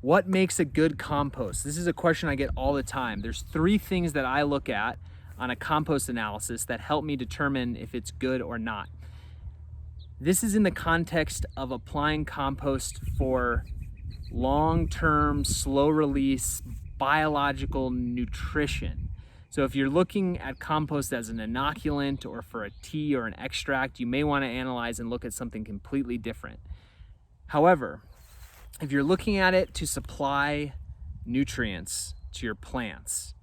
What makes a good compost? This is a question I get all the time. There's three things that I look at on a compost analysis that help me determine if it's good or not. This is in the context of applying compost for long-term, slow-release biological nutrition. So if you're looking at compost as an inoculant or for a tea or an extract, you may want to analyze and look at something completely different. However, if you're looking at it to supply nutrients to your plants,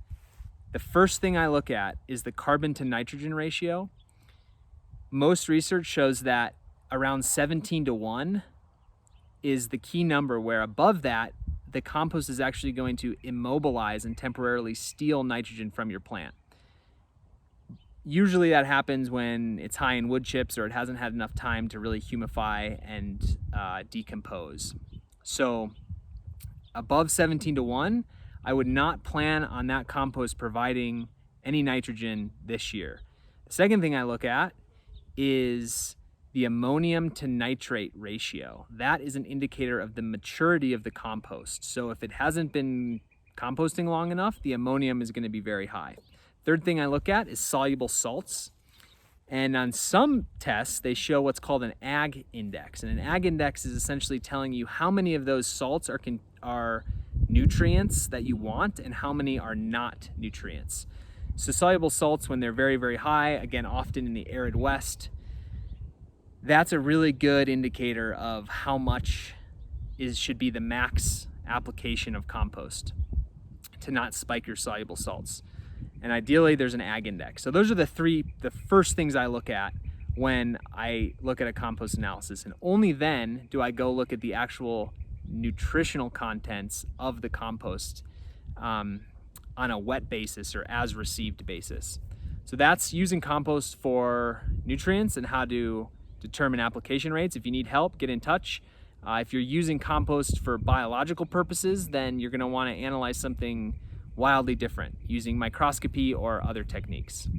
the first thing I look at is the carbon to nitrogen ratio. Most research shows that around 17:1 is the key number, where above that, the compost is actually going to immobilize and temporarily steal nitrogen from your plant. Usually that happens when it's high in wood chips or it hasn't had enough time to really humify and decompose. So above 17:1, I would not plan on that compost providing any nitrogen this year. The second thing I look at is the ammonium to nitrate ratio. That is an indicator of the maturity of the compost. So if it hasn't been composting long enough, the ammonium is going to be very high. Third thing I look at is soluble salts. And on some tests, they show what's called an ag index. And an ag index is essentially telling you how many of those salts are nutrients that you want and how many are not nutrients. So soluble salts, when they're very, very high, again, often in the arid West, that's a really good indicator of how much should be the max application of compost to not spike your soluble salts. And ideally there's an ag index. So those are the first things I look at when I look at a compost analysis. And only then do I go look at the actual nutritional contents of the compost on a wet basis or as received basis. So that's using compost for nutrients and how to determine application rates. If you need help, get in touch. If you're using compost for biological purposes, then you're going to want to analyze something wildly different using microscopy or other techniques.